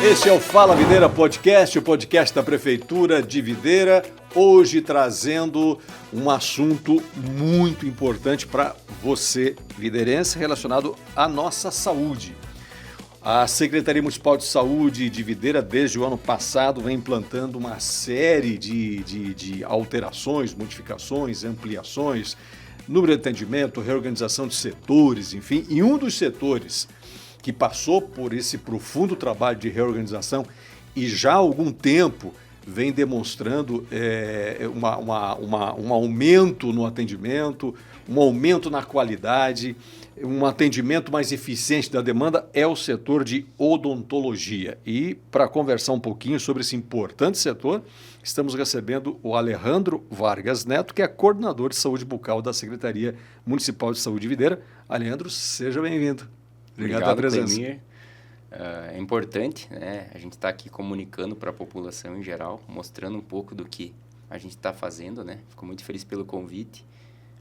Esse é o Fala Videira Podcast, o podcast da Prefeitura de Videira, hoje trazendo um assunto muito importante para você, videirense, relacionado à nossa saúde. A Secretaria Municipal de Saúde de Videira, desde o ano passado, vem implantando uma série de alterações, modificações, ampliações, número de atendimento, reorganização de setores, enfim, e um dos setores que passou por esse profundo trabalho de reorganização e já há algum tempo vem demonstrando um aumento no atendimento, um aumento na qualidade, um atendimento mais eficiente da demanda, é o setor de odontologia. E para conversar um pouquinho sobre esse importante setor, estamos recebendo o Alejandro Vargas Neto, que é coordenador de saúde bucal da Secretaria Municipal de Saúde de Videira. Alejandro, seja bem-vindo. Obrigado pela presença. Clemir. É importante, né? A gente está aqui comunicando para a população em geral, mostrando um pouco do que a gente está fazendo, né? Fico muito feliz pelo convite.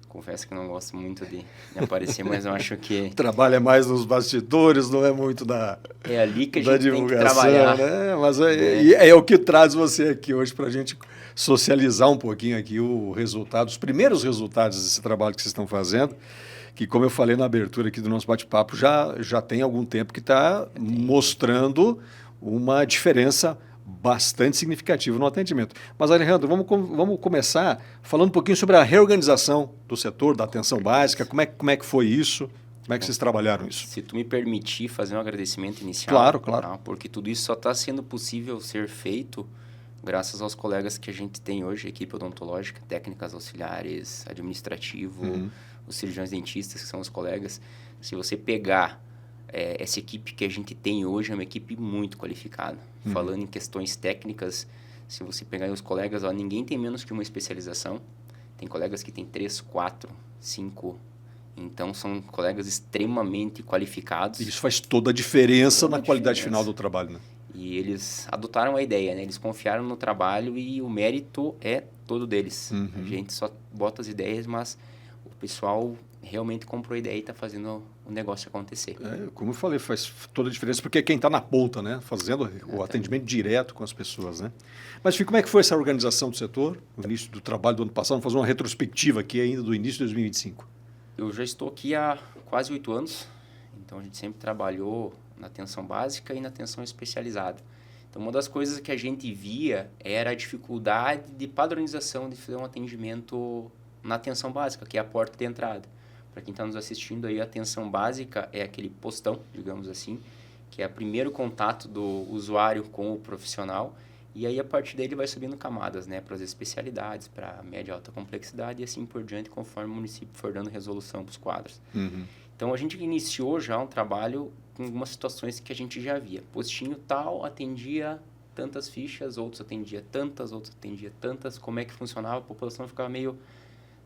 Confesso que não gosto muito de aparecer, mas eu acho que... Trabalha mais nos bastidores, não é muito da divulgação. É ali que a gente tem que trabalhar. Né? Mas é o que traz você aqui hoje para a gente socializar um pouquinho aqui o resultado, os primeiros resultados desse trabalho que vocês estão fazendo, que, como eu falei na abertura aqui do nosso bate-papo, já tem algum tempo que está mostrando uma diferença bastante significativa no atendimento. Mas, Alejandro, vamos começar falando um pouquinho sobre a reorganização do setor da atenção básica, como é que foi isso, como é que vocês trabalharam isso? Se tu me permitir fazer um agradecimento inicial. Claro. Tá? Porque tudo isso só está sendo possível ser feito graças aos colegas que a gente tem hoje, equipe odontológica, técnicas auxiliares, administrativo, os cirurgiões dentistas, que são os colegas. Se você pegar essa equipe que a gente tem hoje, é uma equipe muito qualificada. Falando em questões técnicas, se você pegar os colegas, ninguém tem menos que uma especialização. Tem colegas que têm 3, 4, 5. Então, são colegas extremamente qualificados. Isso faz toda a diferença na qualidade final do trabalho, né? E eles adotaram a ideia, né? Eles confiaram no trabalho e o mérito é todo deles. A gente só bota as ideias, mas o pessoal realmente comprou a ideia e está fazendo o negócio acontecer. Como eu falei, faz toda a diferença, porque é quem está na ponta, né? Fazendo o atendimento direto com as pessoas, né? Mas, como é que foi essa organização do setor, no início do trabalho do ano passado? Vamos fazer uma retrospectiva aqui ainda do início de 2025. Eu já estou aqui há quase 8 anos, então a gente sempre trabalhou na atenção básica e na atenção especializada. Então, uma das coisas que a gente via era a dificuldade de padronização de fazer um atendimento na atenção básica, que é a porta de entrada. Para quem está nos assistindo aí, a atenção básica é aquele postão, digamos assim, que é o primeiro contato do usuário com o profissional, e aí a partir dele vai subindo camadas, né, para as especialidades, para média e alta complexidade e assim por diante, conforme o município for dando resolução para os quadros. Então, a gente iniciou já um trabalho com algumas situações que a gente já via. Postinho tal atendia tantas fichas, outros atendia tantas, como é que funcionava? A população ficava meio...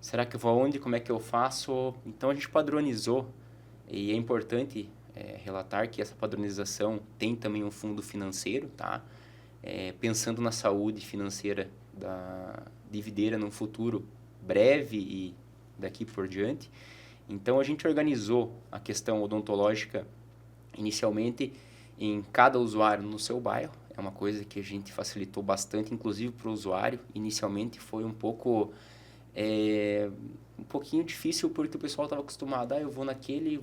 Será que eu vou aonde? Como é que eu faço? Então, a gente padronizou, e é importante relatar que essa padronização tem também um fundo financeiro, tá? Pensando na saúde financeira de Videira num futuro breve e daqui por diante. Então, a gente organizou a questão odontológica inicialmente em cada usuário no seu bairro. É uma coisa que a gente facilitou bastante, inclusive para o usuário. Inicialmente foi um pouquinho difícil porque o pessoal estava acostumado, eu vou naquele,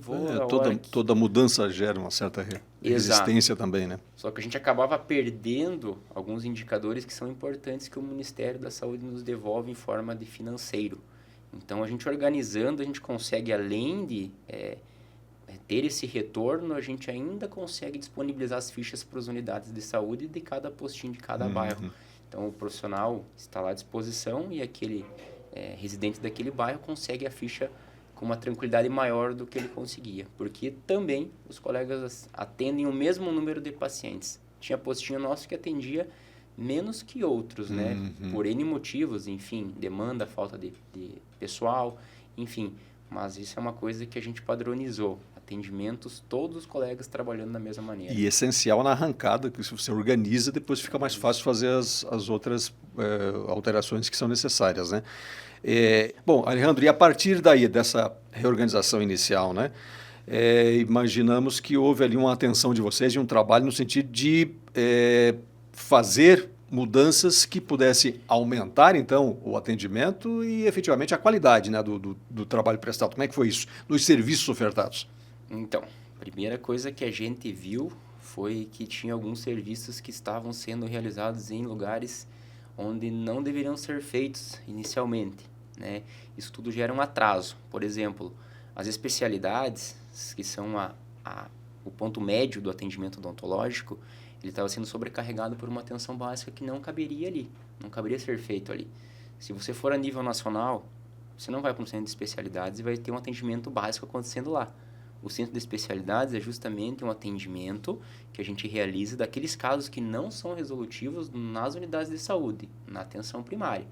Toda mudança gera uma certa resistência também, né? Só que a gente acabava perdendo alguns indicadores que são importantes que o Ministério da Saúde nos devolve em forma de financeiro. Então, a gente organizando, a gente consegue, além de ter esse retorno, a gente ainda consegue disponibilizar as fichas para as unidades de saúde de cada postinho de cada bairro. Então, o profissional está lá à disposição e aquele residente daquele bairro consegue a ficha com uma tranquilidade maior do que ele conseguia. Porque também os colegas atendem o mesmo número de pacientes. Tinha postinho nosso que atendia menos que outros, né? Por N motivos, enfim, demanda, falta de pessoal, enfim. Mas isso é uma coisa que a gente padronizou. Atendimentos, todos os colegas trabalhando da mesma maneira. E essencial na arrancada, que se você organiza, depois fica mais fácil fazer as outras alterações que são necessárias, né? Bom, Alejandro, e a partir daí, dessa reorganização inicial, né? Imaginamos que houve ali uma atenção de vocês e um trabalho no sentido de fazer mudanças que pudessem aumentar, então, o atendimento e, efetivamente, a qualidade, né, do trabalho prestado. Como é que foi isso? Nos serviços ofertados? Então, a primeira coisa que a gente viu foi que tinha alguns serviços que estavam sendo realizados em lugares onde não deveriam ser feitos inicialmente, né? Isso tudo gera um atraso. Por exemplo, as especialidades, que são o ponto médio do atendimento odontológico, ele estava sendo sobrecarregado por uma atenção básica que não caberia ali, não caberia ser feito ali. Se você for a nível nacional, você não vai para um centro de especialidades e vai ter um atendimento básico acontecendo lá. O centro de especialidades é justamente um atendimento que a gente realiza daqueles casos que não são resolutivos nas unidades de saúde, na atenção primária.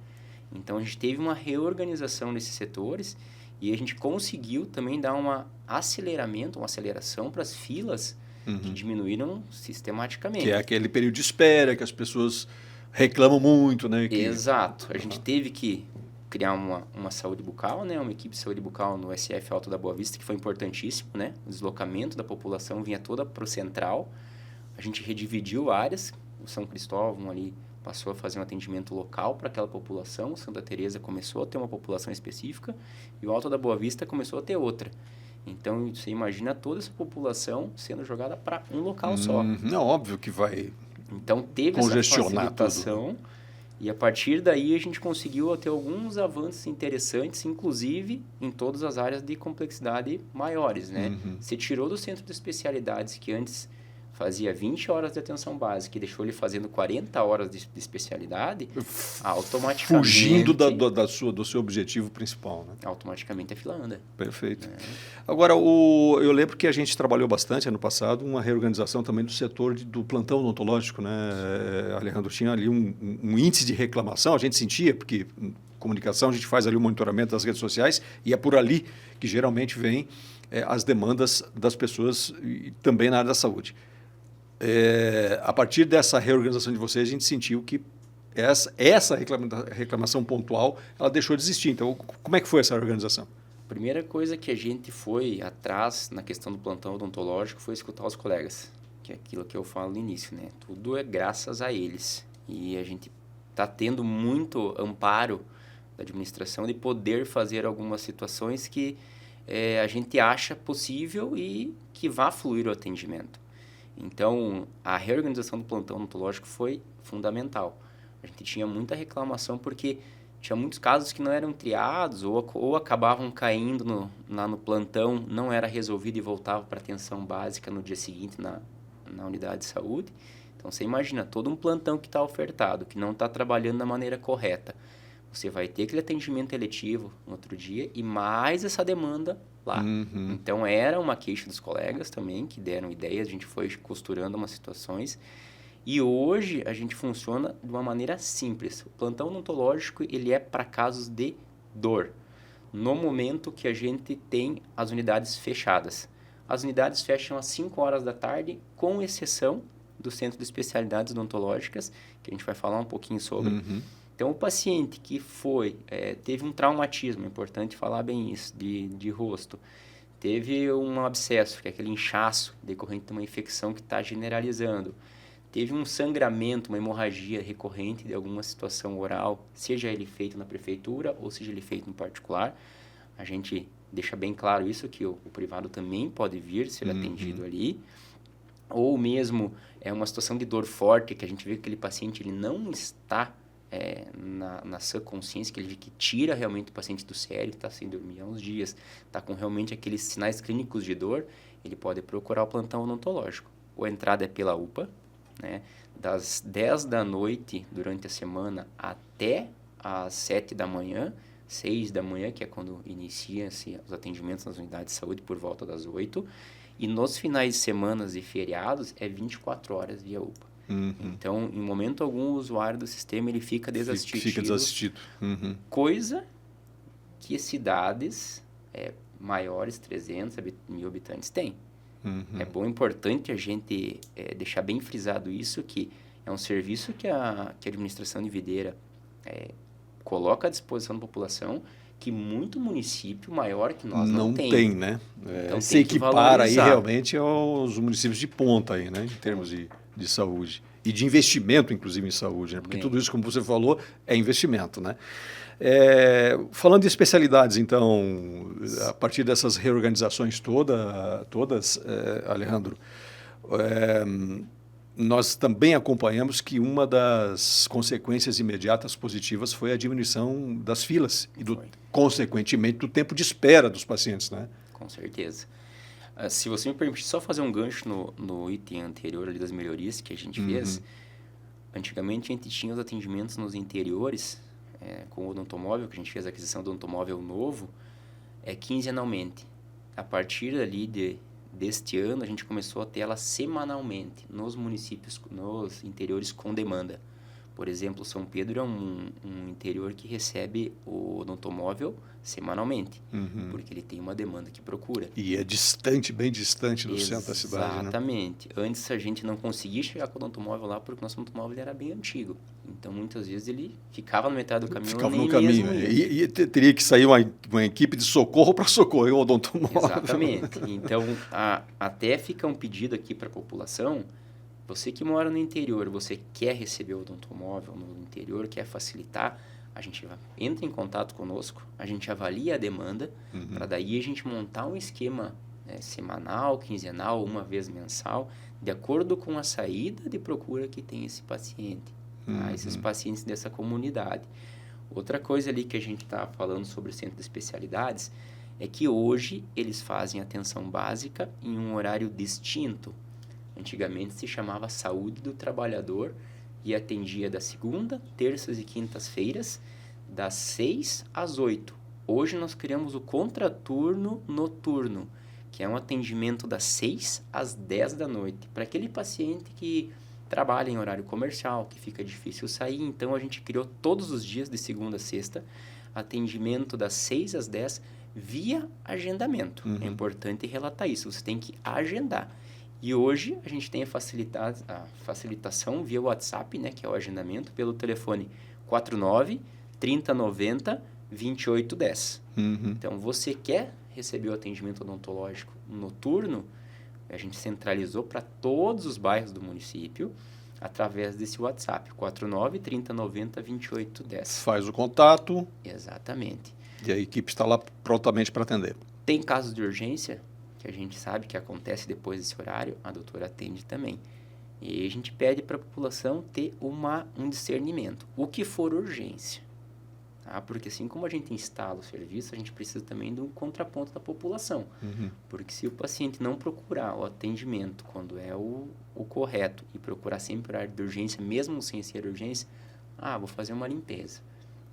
Então, a gente teve uma reorganização desses setores e a gente conseguiu também dar uma aceleração para as filas que diminuíram sistematicamente. Que é aquele período de espera que as pessoas reclamam muito, né? Exato. A gente teve que criar uma saúde bucal, né? Uma equipe de saúde bucal no SF Alto da Boa Vista, que foi importantíssimo, né? O deslocamento da população vinha toda para o central. A gente redividiu áreas. O São Cristóvão ali passou a fazer um atendimento local para aquela população. O Santa Teresa começou a ter uma população específica e o Alto da Boa Vista começou a ter outra. Então, você imagina toda essa população sendo jogada para um local só. Não, óbvio que vai então, teve essa facilitação tudo. E a partir daí a gente conseguiu ter alguns avanços interessantes, inclusive em todas as áreas de complexidade maiores, né? Você tirou do centro de especialidades que antes fazia 20 horas de atenção básica e deixou ele fazendo 40 horas de especialidade, automaticamente... Fugindo do seu objetivo principal, né? Automaticamente a fila anda. Perfeito. Agora, eu lembro que a gente trabalhou bastante ano passado, uma reorganização também do setor do plantão odontológico, né? Alejandro, tinha ali um índice de reclamação, a gente sentia, porque comunicação a gente faz ali o monitoramento das redes sociais e é por ali que geralmente vem as demandas das pessoas e também na área da saúde. A partir dessa reorganização de vocês, a gente sentiu que essa reclamação pontual, ela deixou de existir. Então, como é que foi essa organização? A primeira coisa que a gente foi atrás na questão do plantão odontológico foi escutar os colegas, que é aquilo que eu falo no início, né? Tudo é graças a eles. E a gente está tendo muito amparo da administração de poder fazer algumas situações que a gente acha possível e que vá fluir o atendimento. Então, a reorganização do plantão odontológico foi fundamental. A gente tinha muita reclamação porque tinha muitos casos que não eram triados ou acabavam caindo no plantão, não era resolvido e voltava para a atenção básica no dia seguinte na unidade de saúde. Então, você imagina, todo um plantão que está ofertado, que não está trabalhando da maneira correta. Você vai ter aquele atendimento eletivo no outro dia e mais essa demanda lá. Então, era uma queixa dos colegas também, que deram ideias, a gente foi costurando umas situações. E hoje, a gente funciona de uma maneira simples. O plantão odontológico, ele é para casos de dor. No momento que a gente tem as unidades fechadas. As unidades fecham às 5 horas da tarde, com exceção do Centro de Especialidades Odontológicas, que a gente vai falar um pouquinho sobre. Então, o paciente que teve um traumatismo, é importante falar bem isso, de rosto, teve um abscesso, que é aquele inchaço decorrente de uma infecção que está generalizando, teve um sangramento, uma hemorragia recorrente de alguma situação oral, seja ele feito na prefeitura ou seja ele feito no particular, a gente deixa bem claro isso, que o privado também pode vir ser atendido ali, ou mesmo uma situação de dor forte, que a gente vê que aquele paciente ele não está na sua consciência, que tira realmente o paciente do sério, está sem dormir há uns dias, está com realmente aqueles sinais clínicos de dor, ele pode procurar o plantão odontológico. A entrada é pela UPA, né, das 10 da noite durante a semana até às 7 da manhã, 6 da manhã, que é quando inicia-se os atendimentos nas unidades de saúde por volta das 8, e nos finais de semana e feriados é 24 horas via UPA. Então, em momento algum, o usuário do sistema ele fica desassistido. Fica desassistido. Coisa que cidades maiores, 300 mil habitantes, têm. É bom, importante a gente deixar bem frisado isso, que é um serviço que a administração de Videira coloca à disposição da população que muito município maior que nós não tem. tem, né? Então, se tem que equipara aí valorizar. realmente aos municípios de ponta aí, né? Em termos de saúde. E de investimento, inclusive, em saúde, né? Porque Bem. tudo isso, como você falou, é investimento, né? Falando de especialidades, então, a partir dessas reorganizações todas, Alejandro, nós também acompanhamos que uma das consequências imediatas positivas foi a diminuição das filas e, consequentemente, do tempo de espera dos pacientes, né? Com certeza. Se você me permitir só fazer um gancho no item anterior ali das melhorias que a gente fez, antigamente a gente tinha os atendimentos nos interiores, com o odontomóvel, que a gente fez a aquisição do odontomóvel novo, quinzenalmente. A partir ali deste ano, a gente começou a ter ela semanalmente nos municípios, nos interiores com demanda. Por exemplo, São Pedro é um interior que recebe o odontomóvel semanalmente, porque ele tem uma demanda que procura. E é distante, bem distante do centro da cidade, né? Exatamente. Antes a gente não conseguia chegar com o odontomóvel lá porque o nosso odontomóvel era bem antigo. Então, muitas vezes ele ficava na metade do caminho. Ficava no caminho. E teria que sair uma equipe de socorro para socorrer o odontomóvel. Exatamente. Então, até fica um pedido aqui para a população. Você que mora no interior, você quer receber o odontomóvel no interior, quer facilitar, a gente entra em contato conosco, a gente avalia a demanda, para daí a gente montar um esquema semanal, quinzenal, uma vez mensal, de acordo com a saída de procura que tem esse paciente, esses pacientes dessa comunidade. Outra coisa ali que a gente está falando sobre o centro de especialidades é que hoje eles fazem atenção básica em um horário distinto. Antigamente se chamava Saúde do Trabalhador e atendia das segunda, terças e quintas-feiras, das 6 às 8. Hoje nós criamos o contraturno noturno, que é um atendimento das 6 às 10 da noite, para aquele paciente que trabalha em horário comercial, que fica difícil sair. Então a gente criou todos os dias, de segunda a sexta, atendimento das 6 às 10 via agendamento. É importante relatar isso, você tem que agendar. E hoje a gente tem a facilitação via WhatsApp, né, que é o agendamento, pelo telefone 49 3090 2810. Então, você quer receber o atendimento odontológico noturno, a gente centralizou para todos os bairros do município através desse WhatsApp, 49 3090 2810. Faz o contato. Exatamente. E a equipe está lá prontamente para atender. Tem casos de urgência, que a gente sabe que acontece depois desse horário, a doutora atende também. E a gente pede para a população ter um discernimento. O que for urgência. Tá? Porque assim como a gente instala o serviço, a gente precisa também de um contraponto da população. Porque se o paciente não procurar o atendimento quando é o correto e procurar sempre o horário de urgência, mesmo sem ser urgência, vou fazer uma limpeza,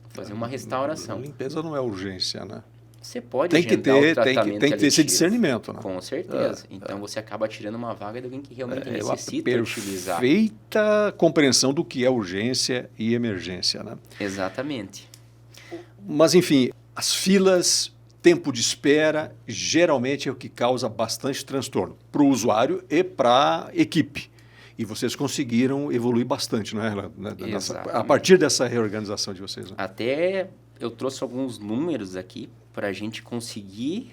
vou fazer uma restauração. A limpeza não é urgência, né? Você pode tem que ter, o tratamento tem que ter esse discernimento, né? Com certeza. Então, você acaba tirando uma vaga de alguém que realmente necessita utilizar. Perfeita compreensão do que é urgência e emergência, né? Exatamente. Mas, enfim, as filas, tempo de espera, geralmente é o que causa bastante transtorno para o usuário e para a equipe. E vocês conseguiram evoluir bastante, não é? A partir dessa reorganização de vocês. Né? Até eu trouxe alguns números aqui para a gente conseguir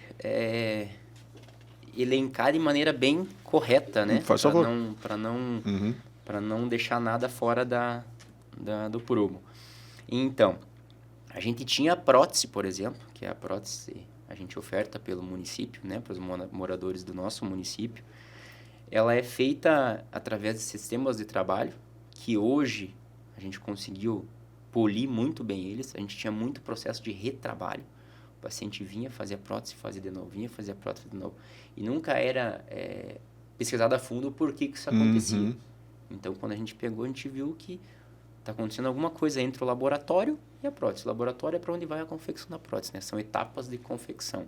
elencar de maneira bem correta, né? Faz favor. Para não deixar nada fora do prumo. Então, a gente tinha a prótese, por exemplo, que é a prótese a gente oferta pelo município, né? Para os moradores do nosso município. Ela é feita através de sistemas de trabalho, que hoje a gente conseguiu polir muito bem eles. A gente tinha muito processo de retrabalho. O paciente vinha, fazia prótese, fazia de novo, vinha, fazia prótese de novo. E nunca era pesquisado a fundo o porquê que isso acontecia. Então, quando a gente pegou, a gente viu que está acontecendo alguma coisa entre o laboratório e a prótese. O laboratório é para onde vai a confecção da prótese, né? São etapas de confecção.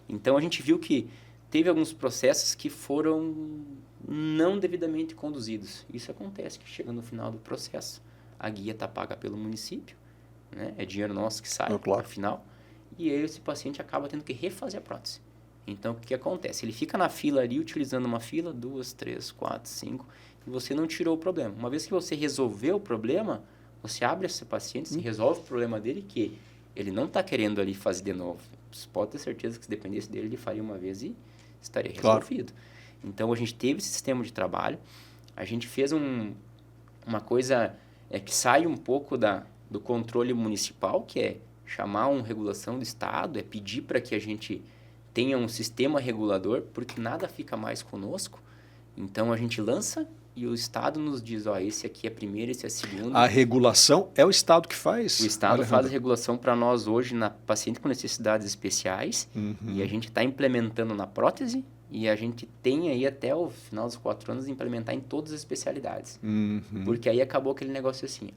Então, a gente viu que teve alguns processos que foram não devidamente conduzidos. Isso acontece, que chega no final do processo, a guia está paga pelo município, né? É dinheiro nosso que sai, claro. Afinal. E aí esse paciente acaba tendo que refazer a prótese. Então, o que acontece? Ele fica na fila ali, utilizando uma fila, 2, 3, 4, 5, e você não tirou o problema. Uma vez que você resolveu o problema, Você abre esse paciente, se resolve o problema dele, que ele não está querendo ali fazer de novo. Você pode ter certeza que se dependesse dele, ele faria uma vez e estaria resolvido. Então, a gente teve esse sistema de trabalho. A gente fez uma coisa que sai um pouco do controle municipal, que é chamar uma regulação do Estado, é pedir para que a gente tenha um sistema regulador, porque nada fica mais conosco. Então, a gente lança e o Estado nos diz, esse aqui é primeiro, esse é segundo. A regulação é o Estado que faz? O Estado faz a regulação para nós hoje na paciente com necessidades especiais e a gente está implementando na prótese e a gente tem aí até o final dos 4 anos implementar em todas as especialidades. Porque aí acabou aquele negócio assim,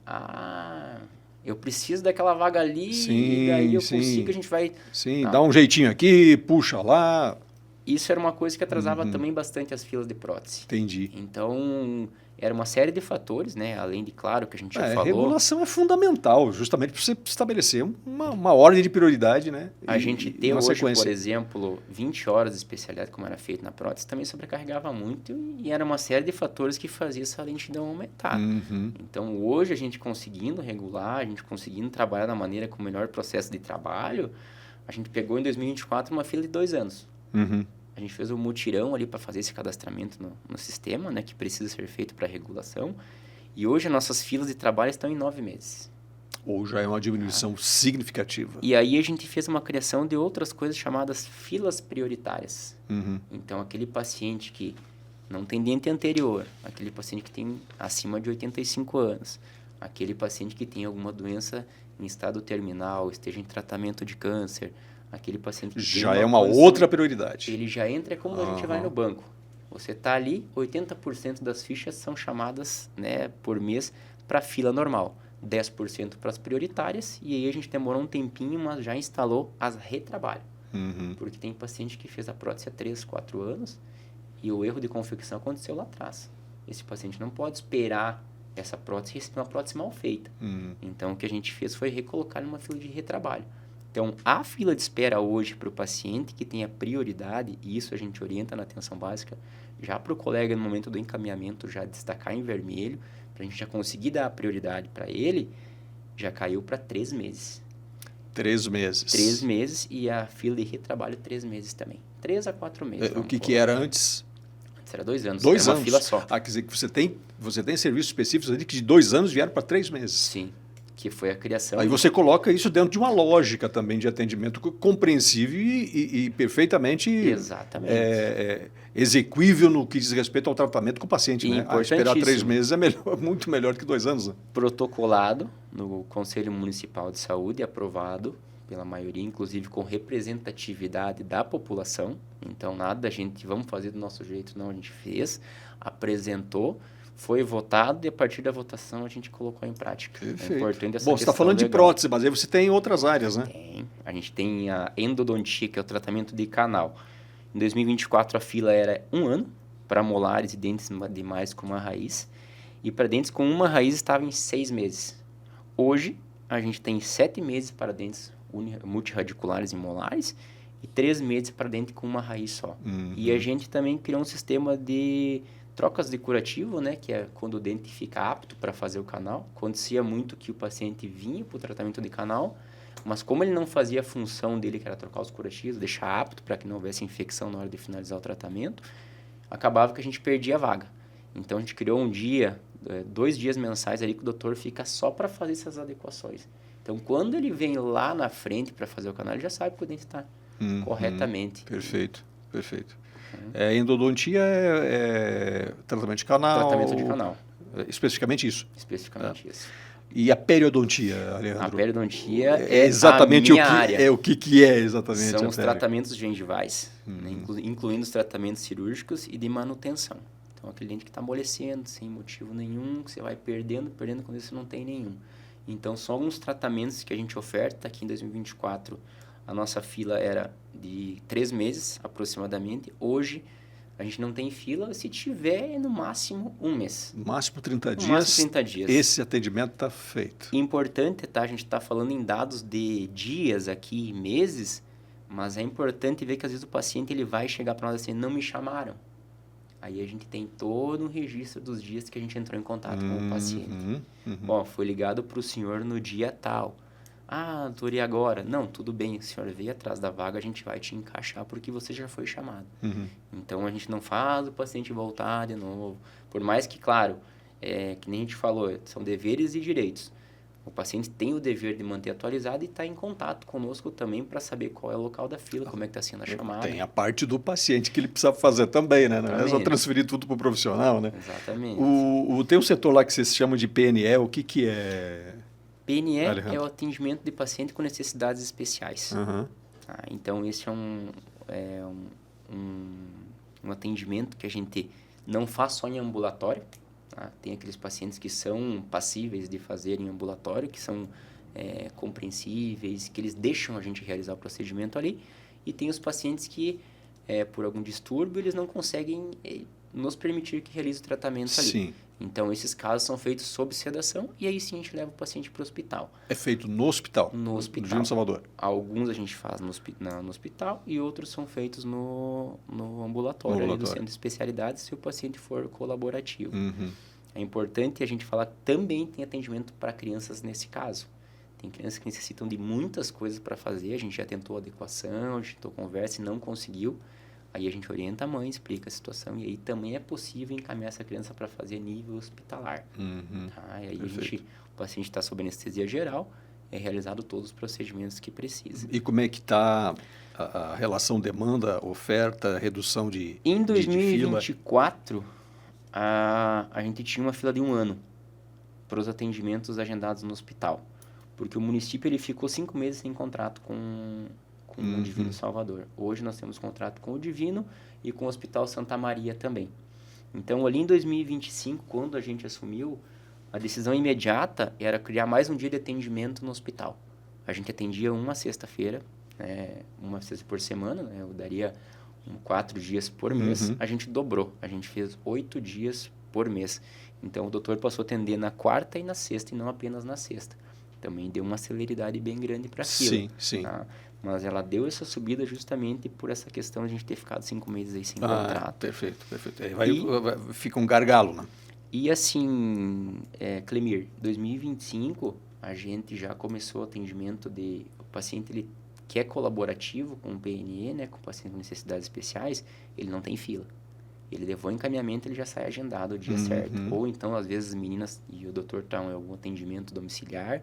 eu preciso daquela vaga ali e daí eu consigo, a gente vai... Sim, dá um jeitinho aqui, puxa lá... Isso era uma coisa que atrasava também bastante as filas de prótese. Entendi. Então, era uma série de fatores, né? Além de, claro, que a gente já falou... A regulação é fundamental, justamente para você estabelecer uma ordem de prioridade, né? A gente ter hoje, por exemplo, 20 horas de especialidade, como era feito na prótese, também sobrecarregava muito e era uma série de fatores que fazia essa lentidão aumentar. Então, hoje, a gente conseguindo regular, a gente conseguindo trabalhar da maneira com o melhor processo de trabalho, a gente pegou em 2024 uma fila de 2 anos. A gente fez um mutirão ali para fazer esse cadastramento no sistema, né, que precisa ser feito para regulação. E hoje as nossas filas de trabalho estão em 9 meses. Ou já é uma diminuição significativa. E aí a gente fez uma criação de outras coisas chamadas filas prioritárias. Então, aquele paciente que não tem dente anterior, aquele paciente que tem acima de 85 anos, aquele paciente que tem alguma doença em estado terminal, esteja em tratamento de câncer, aquele paciente que já é uma outra prioridade. Ele já entra como a gente vai no banco. Você está ali, 80% das fichas são chamadas, né, por mês para fila normal. 10% para as prioritárias e aí a gente demorou um tempinho, mas já instalou as retrabalho. Porque tem paciente que fez a prótese há 3, 4 anos e o erro de confecção aconteceu lá atrás. Esse paciente não pode esperar essa prótese e receber uma prótese mal feita. Então, o que a gente fez foi recolocar numa fila de retrabalho. Então, a fila de espera hoje para o paciente que tenha prioridade, e isso a gente orienta na atenção básica, já para o colega no momento do encaminhamento já destacar em vermelho, para a gente já conseguir dar a prioridade para ele, já caiu para 3 meses. 3 meses. 3 meses e a fila de retrabalho 3 meses também. 3 a 4 meses. O que era antes? Antes era 2 anos. 2 era anos. Uma fila só. Quer dizer que você tem serviços específicos ali que de 2 anos vieram para 3 meses. Sim. Que foi a criação. Aí você coloca isso dentro de uma lógica também de atendimento compreensível e perfeitamente exequível no que diz respeito ao tratamento com o paciente. Né? Esperar 3 meses é muito melhor que 2 anos. Né? Protocolado no Conselho Municipal de Saúde, aprovado pela maioria, inclusive com representatividade da população. Então, nada da gente, vamos fazer do nosso jeito, não, a gente fez, apresentou, foi votado e a partir da votação a gente colocou em prática. Perfeito. É importante essa Bom, você está falando de prótese, mas aí você tem outras áreas, né? Tem. A gente tem a endodontia, que é o tratamento de canal. Em 2024 a fila era 1 ano para molares e dentes demais com uma raiz. E para dentes com uma raiz estava em 6 meses. Hoje a gente tem 7 meses para dentes multirradiculares e molares e 3 meses para dente com uma raiz só. E a gente também criou um sistema de trocas de curativo, né, que é quando o dente fica apto para fazer o canal. Acontecia muito que o paciente vinha para o tratamento de canal, mas como ele não fazia a função dele, que era trocar os curativos, deixar apto para que não houvesse infecção na hora de finalizar o tratamento, acabava que a gente perdia a vaga. Então, a gente criou um dia, 2 dias mensais ali que o doutor fica só para fazer essas adequações. Então, quando ele vem lá na frente para fazer o canal, ele já sabe que o dente está corretamente. Perfeito, perfeito. Endodontia é tratamento de canal. Tratamento de canal. Especificamente isso. Especificamente isso. E a periodontia, Alejandro? A periodontia é exatamente a minha área. O que é exatamente? São os tratamentos gengivais, né, incluindo os tratamentos cirúrgicos e de manutenção. Então, aquele dente que está amolecendo sem motivo nenhum, que você vai perdendo quando você não tem nenhum. Então, são alguns tratamentos que a gente oferta. Aqui em 2024, a nossa fila era de 3 meses, aproximadamente. Hoje, a gente não tem fila. Se tiver, no máximo 1 mês. No máximo 30 dias. No máximo 30 dias. Esse atendimento está feito. Importante, tá? A gente está falando em dados de dias aqui, meses, mas é importante ver que às vezes o paciente ele vai chegar para nós assim, não me chamaram. Aí a gente tem todo um registro dos dias que a gente entrou em contato com o paciente. Bom, foi ligado para o senhor no dia tal. Ah, doutor, e agora? Não, tudo bem, o senhor veio atrás da vaga, a gente vai te encaixar porque você já foi chamado. Então, a gente não faz o paciente voltar de novo. Por mais que, claro, que nem a gente falou, são deveres e direitos. O paciente tem o dever de manter atualizado e estar em contato conosco também para saber qual é o local da fila, como é que está sendo a chamada. Tem a parte do paciente que ele precisa fazer também, né? Não é só transferir tudo para o profissional, né? Exatamente. Tem um setor lá que vocês chamam de PNE, o que é? PNE é o atendimento de paciente com necessidades especiais. Então, esse é um atendimento que a gente não faz só em ambulatório. Tem aqueles pacientes que são passíveis de fazer em ambulatório, que são compreensíveis, que eles deixam a gente realizar o procedimento ali. E tem os pacientes que, por algum distúrbio, eles não conseguem nos permitir que realize o tratamento ali. Sim. Então, esses casos são feitos sob sedação e aí sim a gente leva o paciente para o hospital. É feito no hospital? No hospital. Do Divino Salvador? Alguns a gente faz no hospital e outros são feitos no ambulatório, ali do centro de especialidades, se o paciente for colaborativo. É importante a gente falar que também tem atendimento para crianças nesse caso. Tem crianças que necessitam de muitas coisas para fazer, a gente já tentou adequação, a gente tentou conversa e não conseguiu. Aí a gente orienta a mãe, explica a situação e aí também é possível encaminhar essa criança para fazer nível hospitalar. Tá? E aí o paciente está sob anestesia geral, é realizado todos os procedimentos que precisa. E como é que está a relação demanda-oferta, redução de Em 2024, de fila? A gente tinha uma fila de 1 ano para os atendimentos agendados no hospital. Porque o município ele ficou 5 meses sem contrato com o Divino Salvador. Hoje nós temos contrato com o Divino e com o Hospital Santa Maria também. Então, ali em 2025, quando a gente assumiu, a decisão imediata era criar mais um dia de atendimento no hospital. A gente atendia uma sexta-feira, uma sexta por semana, né? Eu daria 4 dias por mês. A gente dobrou, a gente fez 8 dias por mês. Então, o doutor passou a atender na quarta e na sexta, e não apenas na sexta. Também deu uma celeridade bem grande para aquilo. Sim, sim. Tá? Mas ela deu essa subida justamente por essa questão de a gente ter ficado 5 meses aí sem contrato. Perfeito. Fica um gargalo, né? E assim, Clemir, 2025, a gente já começou o atendimento de... O paciente ele que é colaborativo com o PNE, né, com o paciente com necessidades especiais, ele não tem fila. Ele levou encaminhamento, ele já sai agendado o dia certo. Ou então, às vezes, as meninas e o doutor estão em algum atendimento domiciliar,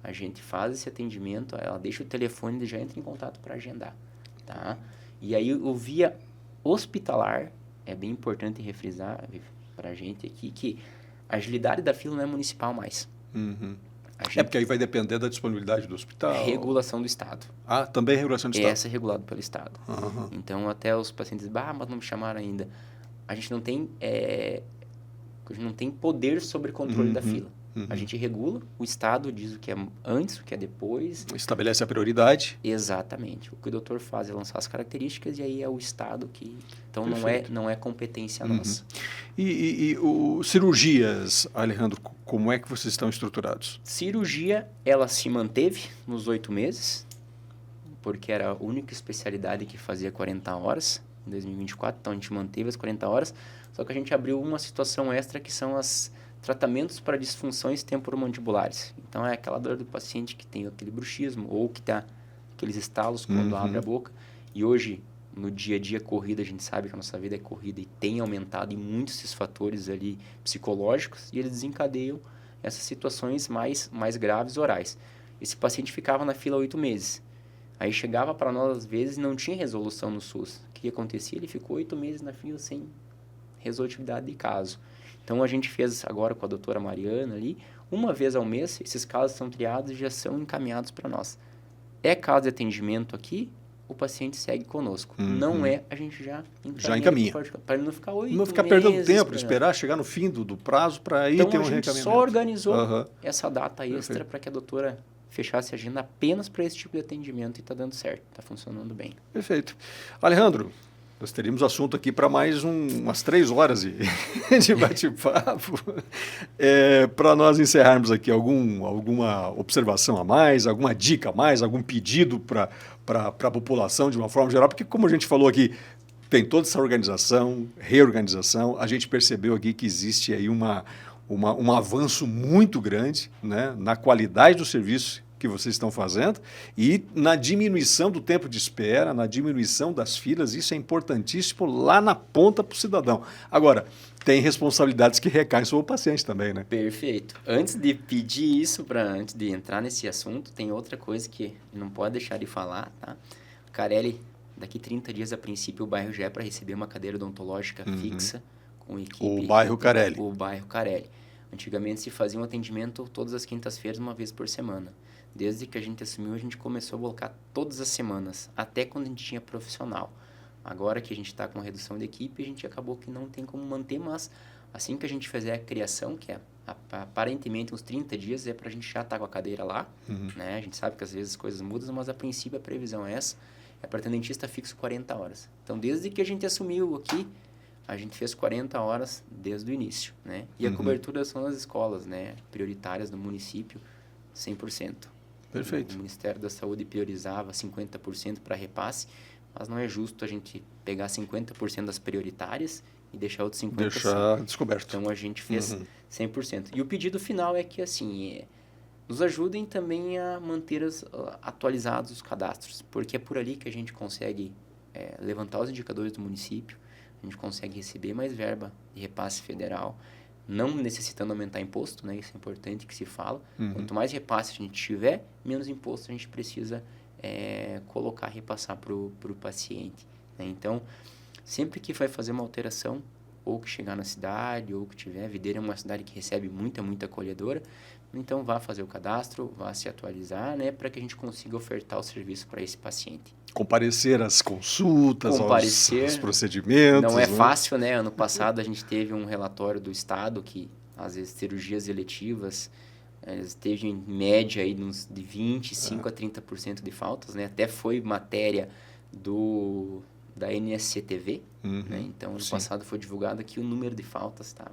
a gente faz esse atendimento, ela deixa o telefone e já entra em contato para agendar, tá? E aí, o via hospitalar, é bem importante refrisar para a gente aqui que a agilidade da fila não é municipal mais. Porque aí vai depender da disponibilidade do hospital. Regulação do Estado. Também é regulação do Estado? Essa é regulada pelo Estado. Então, até os pacientes dizem, mas não me chamaram ainda. A gente não tem poder sobre controle da fila. A gente regula, o Estado diz o que é antes, o que é depois. Estabelece a prioridade. Exatamente. O que o doutor faz é lançar as características e aí é o Estado que... Então, não é competência nossa. E cirurgias, Alejandro, como é que vocês estão estruturados? Cirurgia, ela se manteve nos 8 meses, porque era a única especialidade que fazia 40 horas em 2024, então a gente manteve as 40 horas, só que a gente abriu uma situação extra que são os tratamentos para disfunções temporomandibulares. Então, é aquela dor do paciente que tem aquele bruxismo ou que dá aqueles estalos quando abre a boca. E hoje, no dia a dia corrida, a gente sabe que a nossa vida é corrida e tem aumentado em muitos esses fatores ali psicológicos e eles desencadeiam essas situações mais graves orais. Esse paciente ficava na fila 8 meses. Aí chegava para nós, às vezes, e não tinha resolução no SUS. O que acontecia? Ele ficou 8 meses na fila sem resolutividade de caso. Então, a gente fez agora com a doutora Mariana ali, uma vez ao mês, esses casos são triados e já são encaminhados para nós. É caso de atendimento aqui, o paciente segue conosco. Não a gente já encaminha. Para ele não ficar 8 meses. Não ficar perdendo tempo, esperar chegar no fim do prazo para aí ter um reencaminhamento. Então, a gente só organizou essa data extra para que a doutora fechasse a agenda apenas para esse tipo de atendimento e está dando certo, está funcionando bem. Perfeito. Alejandro, nós teríamos assunto aqui para mais umas 3 horas de bate-papo. Para nós encerrarmos aqui, alguma observação a mais, alguma dica a mais, algum pedido para a população de uma forma geral? Porque, como a gente falou aqui, tem toda essa organização, reorganização. A gente percebeu aqui que existe aí um avanço muito grande, né, na qualidade do serviço que vocês estão fazendo e na diminuição do tempo de espera, na diminuição das filas. Isso é importantíssimo lá na ponta para o cidadão. Agora, tem responsabilidades que recaem sobre o paciente também, né? Perfeito. Antes de pedir isso, antes de entrar nesse assunto, tem outra coisa que não pode deixar de falar, tá? Carelli, daqui 30 dias, a princípio, o bairro já é para receber uma cadeira odontológica fixa com equipe. O bairro Carelli. O bairro Carelli. Antigamente se fazia um atendimento todas as quintas-feiras, uma vez por semana. Desde que a gente assumiu, a gente começou a colocar todas as semanas, até quando a gente tinha profissional. Agora que a gente está com redução de equipe, a gente acabou que não tem como manter, mas assim que a gente fizer a criação, que é aparentemente uns 30 dias, é para a gente já estar com a cadeira lá. Né? A gente sabe que às vezes as coisas mudam, mas a princípio a previsão é essa. É para ter dentista fixo 40 horas. Então, desde que a gente assumiu aqui, a gente fez 40 horas desde o início. Né? E a cobertura são as escolas, né, prioritárias do município, 100%. Perfeito. O Ministério da Saúde priorizava 50% para repasse, mas não é justo a gente pegar 50% das prioritárias e deixar outros 50% deixar descoberto. Então, a gente fez 100%. E o pedido final é que, assim, nos ajudem também a manter atualizados os cadastros, porque é por ali que a gente consegue levantar os indicadores do município, a gente consegue receber mais verba de repasse federal, não necessitando aumentar imposto, né? Isso é importante que se fala. Quanto mais repasse a gente tiver, menos imposto a gente precisa colocar, repassar para o paciente. Né? Então, sempre que vai fazer uma alteração, ou que chegar na cidade, ou que tiver, Videira é uma cidade que recebe muita acolhedora, então vá fazer o cadastro, vá se atualizar, né? Para que a gente consiga ofertar o serviço para esse paciente. Comparecer às consultas, aos procedimentos. Não é fácil, né? Ano passado a gente teve um relatório do Estado que, às vezes, cirurgias eletivas, teve em média aí de 25% a 30% de faltas, né? Até foi matéria da NSCTV, né? Então, ano passado foi divulgado aqui o número de faltas, tá?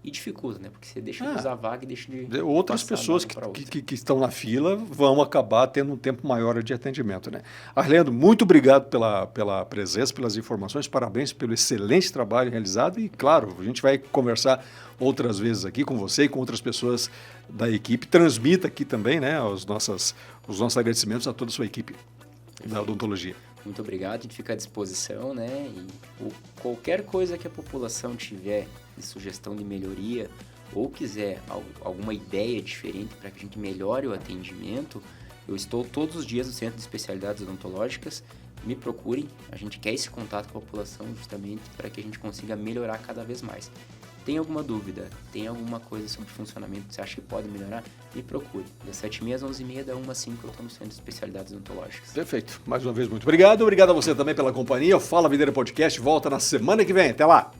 E dificulta, né? Porque você deixa de usar a vaga e deixa de... Outras pessoas que estão na fila vão acabar tendo um tempo maior de atendimento, né? Arlindo, muito obrigado pela presença, pelas informações, parabéns pelo excelente trabalho realizado e, claro, a gente vai conversar outras vezes aqui com você e com outras pessoas da equipe. Transmita aqui também, né, os nossos agradecimentos a toda a sua equipe da odontologia. Muito obrigado, a gente fica à disposição, né? E qualquer coisa que a população tiver de sugestão de melhoria ou quiser alguma ideia diferente para que a gente melhore o atendimento, eu estou todos os dias no Centro de Especialidades Odontológicas. Me procurem, a gente quer esse contato com a população justamente para que a gente consiga melhorar cada vez mais. Tem alguma dúvida, tem alguma coisa sobre funcionamento que você acha que pode melhorar, me procure. Das 7h30 às 11h30, da 1 às 5 eu estou no Centro de Especialidades Odontológicas. Perfeito. Mais uma vez, muito obrigado. Obrigado a você também pela companhia. O Fala Videira Podcast volta na semana que vem. Até lá!